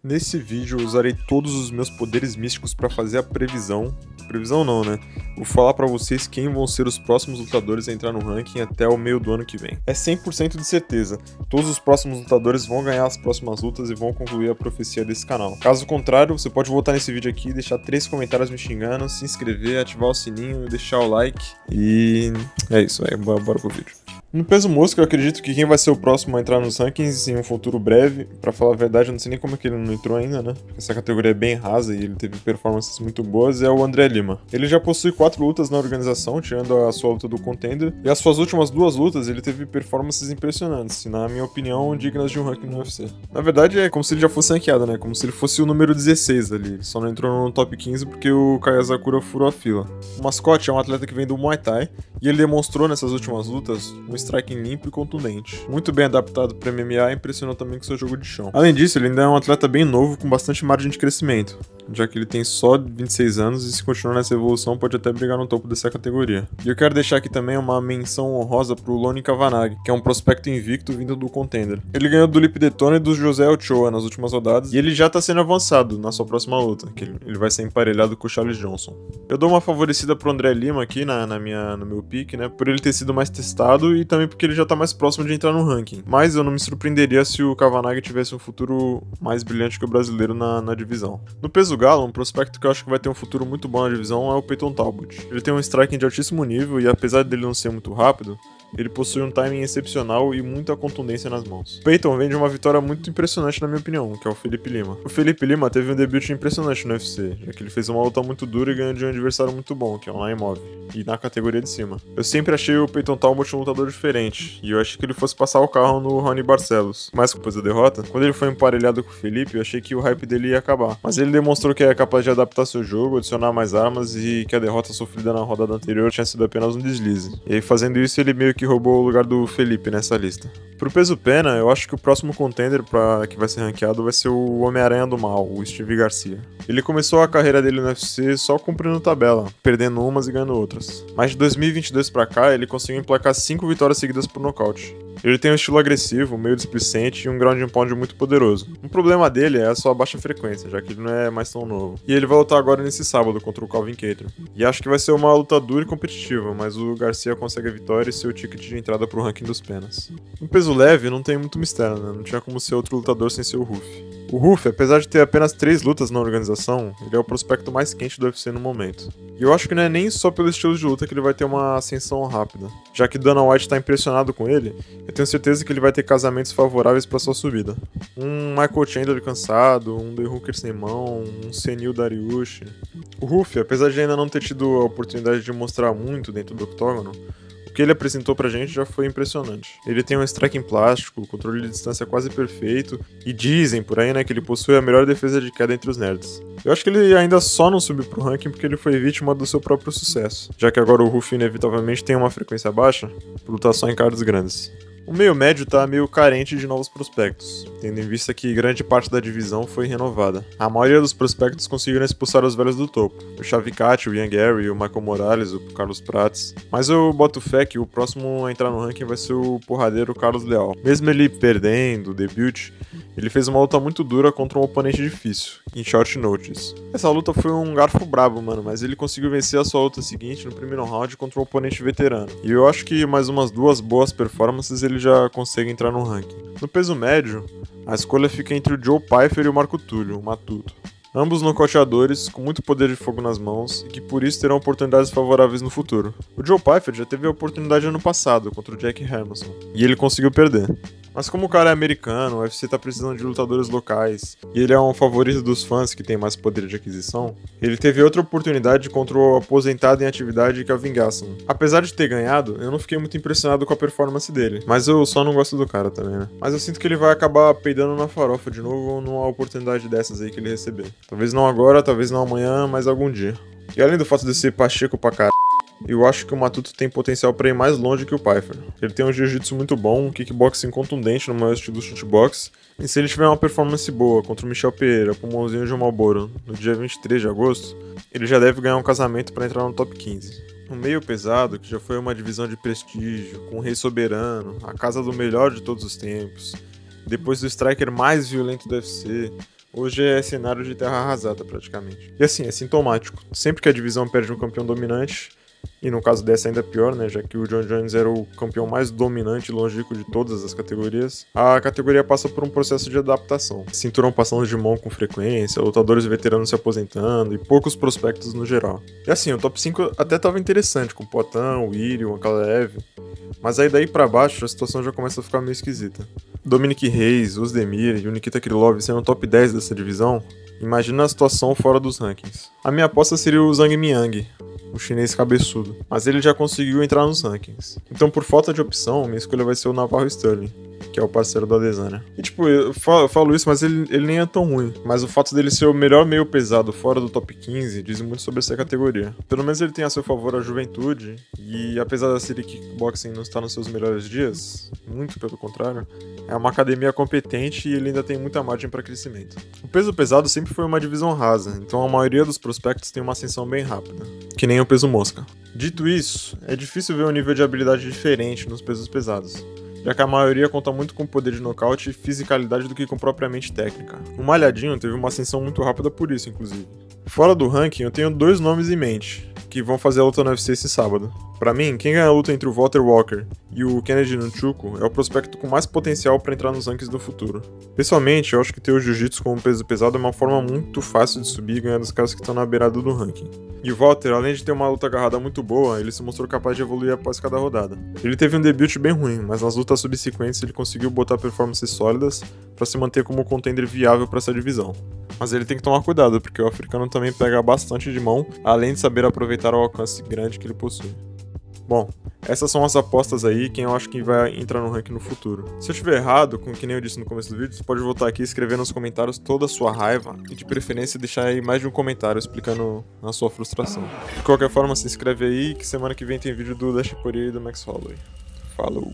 Nesse vídeo eu usarei todos os meus poderes místicos para fazer a previsão. Previsão não, né? Vou falar para vocês quem vão ser os próximos lutadores a entrar no ranking até o meio do ano que vem. É 100% de certeza. Todos os próximos lutadores vão ganhar as próximas lutas e vão concluir a profecia desse canal. Caso contrário, você pode voltar nesse vídeo aqui, deixar 3 comentários me xingando, se inscrever, ativar o sininho, deixar o like. E é isso aí, bora pro vídeo. No peso mosca, eu acredito que quem vai ser o próximo a entrar nos rankings em um futuro breve, pra falar a verdade, eu não sei nem como é que ele não entrou ainda, né? Porque essa categoria é bem rasa e ele teve performances muito boas, é o André Lima. Ele já possui 4 lutas na organização, tirando a sua luta do Contender, e as suas últimas 2 lutas ele teve performances impressionantes, e na minha opinião, dignas de um ranking no UFC. Na verdade, é como se ele já fosse ranqueado, né? Como se ele fosse o número 16 ali, ele só não entrou no top 15 porque o Kaya Sakura furou a fila. O mascote é um atleta que vem do Muay Thai, e ele demonstrou nessas últimas lutas um striking limpo e contundente. Muito bem adaptado para MMA e impressionou também com seu jogo de chão. Além disso, ele ainda é um atleta bem novo com bastante margem de crescimento, já que ele tem só 26 anos e se continuar nessa evolução pode até brigar no topo dessa categoria. E eu quero deixar aqui também uma menção honrosa pro Loni Kavanagh, que é um prospecto invicto vindo do Contender. Ele ganhou do Lip Detona e do José Ochoa nas últimas rodadas e ele já tá sendo avançado na sua próxima luta, que ele vai ser emparelhado com o Charles Johnson. Eu dou uma favorecida pro André Lima aqui no meu pick, né, por ele ter sido mais testado e também porque ele já tá mais próximo de entrar no ranking. Mas eu não me surpreenderia se o Kavanagh tivesse um futuro mais brilhante que o brasileiro na divisão. No peso galo, um prospecto que eu acho que vai ter um futuro muito bom na divisão é o Peyton Talbot. Ele tem um striking de altíssimo nível e apesar dele não ser muito rápido, ele possui um timing excepcional e muita contundência nas mãos. O Peyton vem de uma vitória muito impressionante na minha opinião, que é o Felipe Lima. O Felipe Lima teve um debut impressionante no UFC, já que ele fez uma luta muito dura e ganhou de um adversário muito bom, que é o Naimov, e na categoria de cima. Eu sempre achei o Peyton Talbot um lutador diferente, e eu achei que ele fosse passar o carro no Raoni Barcelos. Mas depois da derrota, quando ele foi emparelhado com o Felipe, eu achei que o hype dele ia acabar. Mas ele demonstrou que é capaz de adaptar seu jogo, adicionar mais armas e que a derrota sofrida na rodada anterior tinha sido apenas um deslize. E aí fazendo isso ele meio que roubou o lugar do Felipe nessa lista. Pro peso pena, eu acho que o próximo contender que vai ser ranqueado vai ser o Homem-Aranha do Mal, o Steve Garcia. Ele começou a carreira dele no UFC só cumprindo tabela, perdendo umas e ganhando outras. Mas de 2022 pra cá, ele conseguiu emplacar 5 vitórias seguidas por nocaute. Ele tem um estilo agressivo, meio displicente e um ground and pound muito poderoso. Um problema dele é a sua baixa frequência, já que ele não é mais tão novo. E ele vai lutar agora nesse sábado contra o Calvin Kattar. E acho que vai ser uma luta dura e competitiva, mas o Garcia consegue a vitória e seu ticket de entrada pro ranking dos penas. No peso leve não tem muito mistério, né? Não tinha como ser outro lutador sem ser o Ruff. O Ruff, apesar de ter apenas 3 lutas na organização, ele é o prospecto mais quente do UFC no momento. E eu acho que não é nem só pelo estilo de luta que ele vai ter uma ascensão rápida. Já que Dana White tá impressionado com ele, eu tenho certeza que ele vai ter casamentos favoráveis para sua subida. Um Michael Chandler cansado, um The Hooker sem mão, um senil Dariush. O Ruff, apesar de ainda não ter tido a oportunidade de mostrar muito dentro do octógono, o que ele apresentou pra gente já foi impressionante. Ele tem um striking plástico, controle de distância quase perfeito, e dizem por aí, né, que ele possui a melhor defesa de queda entre os nerds. Eu acho que ele ainda só não subiu pro ranking porque ele foi vítima do seu próprio sucesso, já que agora o Ruff inevitavelmente tem uma frequência baixa por lutar só em cards grandes. O meio médio tá meio carente de novos prospectos, tendo em vista que grande parte da divisão foi renovada. A maioria dos prospectos conseguiram expulsar os velhos do topo, o Chavicati, o Ian Gary, o Michael Morales, o Carlos Prates. Mas eu boto fé que o próximo a entrar no ranking vai ser o porradeiro Carlos Leal. Mesmo ele perdendo o debut, ele fez uma luta muito dura contra um oponente difícil, em short notice. Essa luta foi um garfo brabo, mano, mas ele conseguiu vencer a sua luta seguinte no primeiro round contra um oponente veterano. E eu acho que mais umas 2 boas performances ele já consegue entrar no ranking. No peso médio, a escolha fica entre o Joe Pyfer e o Marco Túlio, o Matuto. Ambos nocauteadores, com muito poder de fogo nas mãos e que por isso terão oportunidades favoráveis no futuro. O Joe Pyfer já teve a oportunidade ano passado contra o Jack Hermanson, e ele conseguiu perder. Mas como o cara é americano, o UFC tá precisando de lutadores locais, e ele é um favorito dos fãs que tem mais poder de aquisição, ele teve outra oportunidade contra o aposentado em atividade Kelvin Gastelum. Apesar de ter ganhado, eu não fiquei muito impressionado com a performance dele, mas eu só não gosto do cara também, né? Mas eu sinto que ele vai acabar peidando na farofa de novo numa oportunidade dessas aí que ele receber. Talvez não agora, talvez não amanhã, mas algum dia. E além do fato de ser pacheco pra caralho, eu acho que o Matuto tem potencial para ir mais longe que o Pyfer. Ele tem um jiu-jitsu muito bom, um kickboxing contundente no meu estilo shootbox, e se ele tiver uma performance boa contra o Michel Pereira, pulmãozinho de Marlboro, no dia 23 de agosto, ele já deve ganhar um casamento para entrar no top 15. O meio pesado, que já foi uma divisão de prestígio, com o Rei Soberano, a casa do melhor de todos os tempos, depois do striker mais violento do UFC, Hoje é cenário de terra arrasada, praticamente. E assim, é sintomático. Sempre que a divisão perde um campeão dominante, e no caso dessa ainda pior, né, já que o Jon Jones era o campeão mais dominante e longínquo de todas as categorias, a categoria passa por um processo de adaptação. Cinturão passando de mão com frequência, lutadores veteranos se aposentando e poucos prospectos no geral. E assim, o top 5 até tava interessante, com Poatan, o Iri, o Ankalaev, mas aí daí pra baixo a situação já começa a ficar meio esquisita. Dominic Reyes, Ozdemir e o Nikita Krylov sendo o top 10 dessa divisão, imagina a situação fora dos rankings. A minha aposta seria o Zhang Miang, o chinês cabeçudo, mas ele já conseguiu entrar nos rankings. Então, por falta de opção, minha escolha vai ser o Navarro Sterling, que é o parceiro do Adesanya. E tipo, eu falo isso, mas ele nem é tão ruim. Mas o fato dele ser o melhor meio pesado fora do top 15 diz muito sobre essa categoria. Pelo menos ele tem a seu favor a juventude, e apesar da série Kickboxing não estar nos seus melhores dias, muito pelo contrário, é uma academia competente e ele ainda tem muita margem para crescimento. O peso pesado sempre foi uma divisão rasa, então a maioria dos prospectos tem uma ascensão bem rápida, que nem o peso mosca. Dito isso, é difícil ver um nível de habilidade diferente nos pesos pesados, já que a maioria conta muito com poder de nocaute e fisicalidade do que com propriamente técnica. O Malhadinho teve uma ascensão muito rápida por isso, inclusive. Fora do ranking, eu tenho 2 nomes em mente, que vão fazer a luta no UFC esse sábado. Pra mim, quem ganha a luta entre o Walter Walker e o Kennedy Nzechukwu é o prospecto com mais potencial para entrar nos rankings do futuro. Pessoalmente, eu acho que ter o jiu-jitsu como peso pesado é uma forma muito fácil de subir e ganhar dos caras que estão na beirada do ranking. E o Walter, além de ter uma luta agarrada muito boa, ele se mostrou capaz de evoluir após cada rodada. Ele teve um debut bem ruim, mas nas lutas subsequentes ele conseguiu botar performances sólidas para se manter como um contender viável para essa divisão. Mas ele tem que tomar cuidado, porque o africano também pega bastante de mão, além de saber aproveitar o alcance grande que ele possui. Bom, essas são as apostas aí, quem eu acho que vai entrar no ranking no futuro. Se eu estiver errado, com o que nem eu disse no começo do vídeo, você pode voltar aqui e escrever nos comentários toda a sua raiva e de preferência deixar aí mais de um comentário explicando a sua frustração. De qualquer forma, se inscreve aí que semana que vem tem vídeo do Dash Poirier e do Max Holloway. Falou!